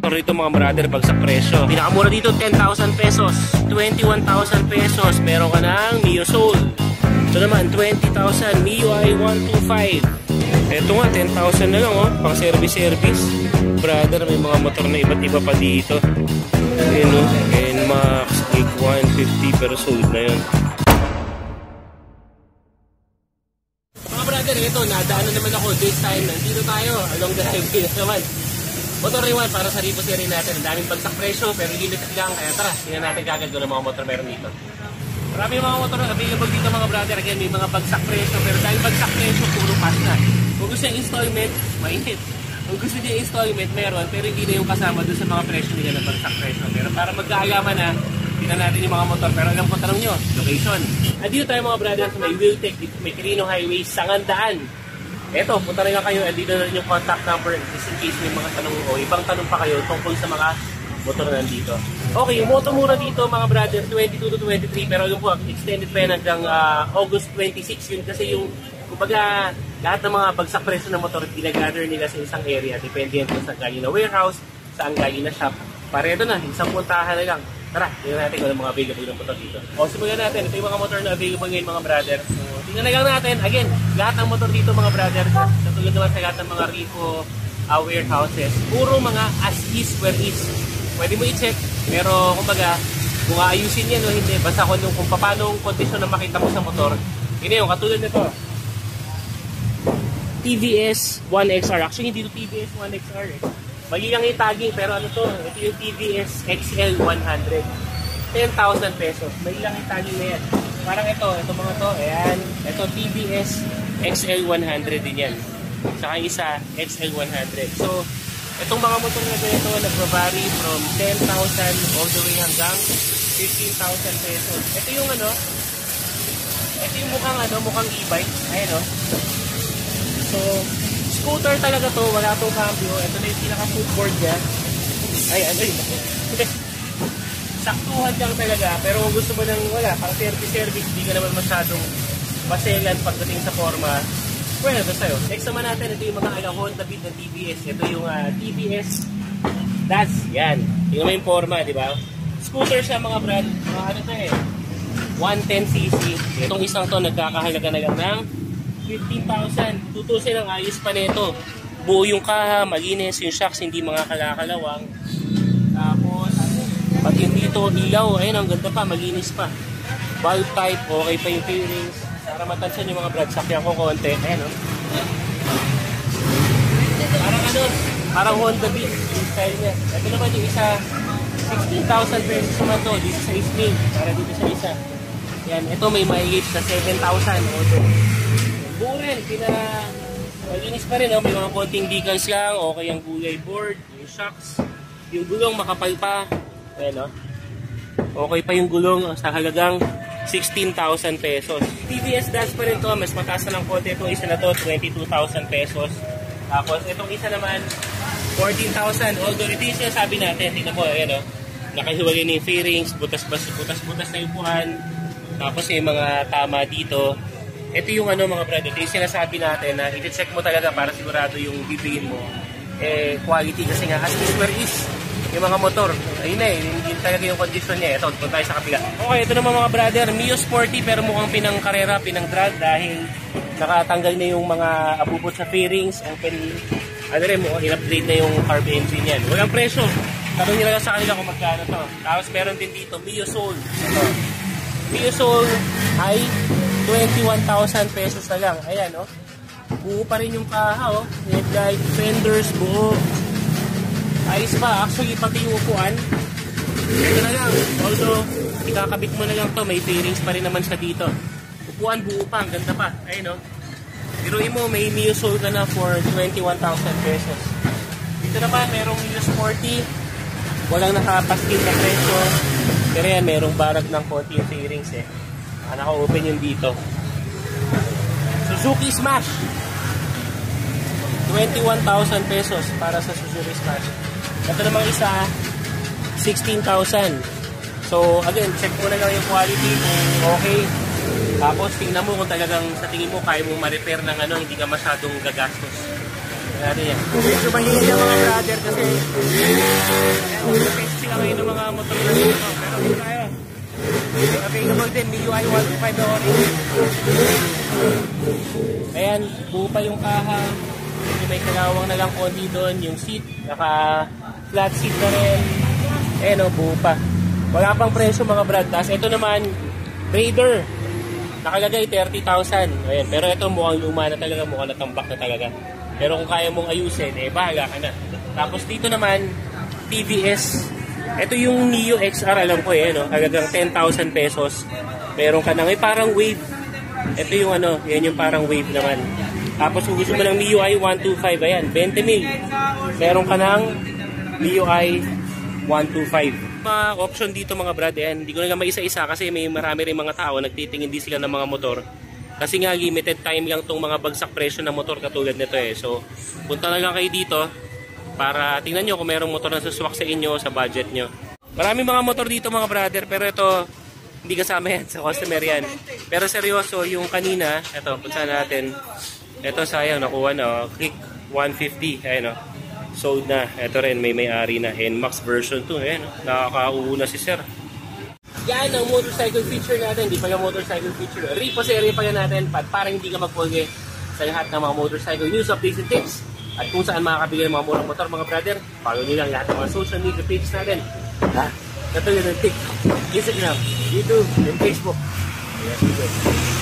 Rito mga brother, bagsak presyo. Pinakamura dito 10,000 pesos, 21,000 pesos. Meron ka ng Mio Soul. Ito naman 20,000 Mio i125. Ito nga 10,000 na lang, oh, pang service. Brother, may mga motor na iba't iba pa dito. Ayan, oh, NMAX Geek 150 pero sold na yun. Mga brother, ito, nadaanan naman ako this time. Nandito tayo along the highway naman. Motor Rewind para sa Ripo series natin. Ang daming bagsak presyo pero limited lang. Kaya tara, tingnan natin kagad doon ang mga motor meron dito. Marami mga motor available dito mga brother. Again, may mga bagsak presyo pero dahil bagsak presyo, puro pass na. Kung gusto yung installment, mainit. Kung gusto niya installment, meron pero hindi na yung kasama doon sa mga presyo nila ng bagsak presyo. Pero para magkaalaman na, tingnan natin yung mga motor. Pero alam ko, tanong nyo, location. Andito tayo mga brother sa may Wiltec, dito may Quirino Highway, Sangandaan. Eto, punta rin kayo, andito na rin yung contact number just in case may mga tanong o ibang tanong pa kayo tungkol sa mga motor na nandito. Okay, yung moto mura dito mga brother, 22 to 23, pero yung po, extended pa yan hanggang August 26 yun kasi yung, kumbaga, lahat ng mga bagsak presyo ng motor, ginagather nila sa isang area, depende yan kung saan galing na warehouse, saan galing na shop. Paredo na, isang puntahan na lang. Tara, tingnan natin kung ano mga available ng motor dito. O, simulan natin, ito yung mga motor na available ngayon mga brother. Tingnan na lang natin, again, lahat ng motor dito mga brother, sa tulad naman sa lahat ng mga Ripo warehouses, puro mga as is, where is. Pwede mo i-check, pero kumbaga, kung aayusin yan o hindi, basta kung paano ang kondisyon na makita mo sa motor, yun yung katulad nito. TVS 1XR, actually hindi ito TVS 1XR eh. Mali lang yung tagging, pero ano to, ito yung TVS XL 100. 10,000 pesos, mali lang yung tagging na yan. Parang ito mga to, ayan. Ito TVS XL 100 din yan. Saka isa XL 100. So, itong mga motor na ganito, nagva-vary from 10,000 all the way hanggang 15,000 pesos. Ito yung ano, ito yung mukhang e-bike. Ayan o. So, scooter talaga to, wala tong cambio. Ito na yung pinaka-footboard niya. Ay, ano yun? Saktuhan lang talaga, pero kung gusto mo nang wala, pang service, di ka naman masyadong maselan pagdating sa forma, well, ito sa'yo. Next naman natin, ito yung mga Honda Beat ng TVS. Ito yung TVS DAS. Yan. Tingnan mo yung forma, di ba? Scooter siya mga brand. Mga ano to eh. 110cc. Itong isang to, nagkakahalaga na lang ng 15,000. Tutusin ang ayos pa nito. Buo yung kaha, malinis, yung shocks, hindi mga kalakalawang. Tapos, pati yung dito, ilaw, ayun, ang ganda pa, malinis pa. Valve type, okay pa yung fairings. Para matansan yung mga brad, sakyan ko konti. Ayan, oh. Parang Honda Beat, yung style niya. Ito naman yung isa, 16,000 pesos naman to, dito sa Isling, para dito sa isa. Yan, ito may mahigit sa 7,000. Buo rin, malinis pa rin, oh. May mga konting decals lang, okay yung gulay board, yung shocks, yung gulong makapal pa. Ayan, oh. Okay pa yung gulong sa halagang 16,000 pesos. TVS DAS pa rin to, mas mataas na ng konti. Itong isa na to, 22,000 pesos. Tapos itong isa naman, 14,000. Although ito yung sinasabi natin, tingnan mo, ayan o, nakahiwalay na yung fairings, butas-butas na yung upuan. Tapos yung mga tama dito. Ito yung ano mga brad, ito yung sinasabi natin na i-check mo talaga para sigurado yung bibilin mo. Quality kasi nga, as is where is. Yung mga motor, ayun na hindi talaga yung condition niya. Ito, punta tayo sa kapila. Okay, ito naman mga brother, Mio Sporty pero mukhang pinang-karera, pinang-drag dahil nakatanggal na yung mga abubot sa fairings, open, ano rin, in-upgrade na yung carb engine yan. Walang presyo. Tanong nyo lang sa kanila kung magkano to. Tapos meron din dito, Mio Soul. Ito. Mio Soul ay 21,000 pesos na lang. Ayan, oh. Buo pa rin yung kaha, oh. Headlight, fenders, buo. Ayos pa, actually pati yung upuan. Ito na lang, although ikakabit mo na lang to, may fairings pa rin naman siya dito. Upuan buo pa, ang ganda pa. Ayun o. Biruin mo, may Mio Soul na for 21,000 pesos. Dito naman, merong Mio Sporty. Walang nakapaskin na presyo. Pero yan, merong barag ng konti yung fairings eh. Naka-open yung dito. Suzuki Smash. 21,000 pesos para sa Suzuki Smash. Ito namang isa, 16,000. So, again, check mo na lang yung quality kung okay. Tapos, tingnan mo kung talagang sa tingin mo kaya mong ma-repair ng ano, hindi ka masyadong gagastos. Kaya yan. Medyo mahihil yung mga brother kasi Yamaha 125 na orange. Ayan, buo pa yung kaha. May kalawang na lang konti doon. Yung seat, naka flat seat na rin. Ayan o, buo pa. Wala pang presyo mga brad. Tapos ito naman, Raider. Nakalagay 30,000. Ayan, pero ito mukhang luma na talaga, mukhang natambak na talaga. Pero kung kaya mong ayusin, bahala ka na. Tapos dito naman, TVS. Ito yung Neo XR, alam ko no? Halagang 10,000 pesos. Meron ka na, parang Wave. Ito yung yan yung parang Wave naman. Tapos kung gusto mo ng MIUI 125, ayan, 20,000. Meron ka ng MIUI 125. Mga option dito mga brad, hindi ko na maisa-isa kasi may marami rin mga tao nagtitingin din sila ng mga motor. Kasi nga limited time lang tong mga bagsak presyo ng motor katulad nito So punta na lang kayo dito para tingnan nyo kung mayroong motor na suswak sa inyo sa budget nyo. Marami mga motor dito mga brother, pero ito hindi kasama yan sa customer yan. Pero seryoso yung kanina, ito punta natin. Ito sayang nakuha na, Click 150, ayun sold na. Ito rin may-ari na, NMAX version 2, nakakauuna si sir. Yan ang motorcycle feature natin, hindi pa yung motorcycle feature. Repost area pa yan natin para hindi ka magpulge sa lahat ng mga motorcycle news, updates and tips. At kung saan makakabigay ng mga murang motor mga brother, follow nyo lang lahat ng mga social media pages natin. Ito yun ang TikTok, Instagram, YouTube, and Facebook. Yes,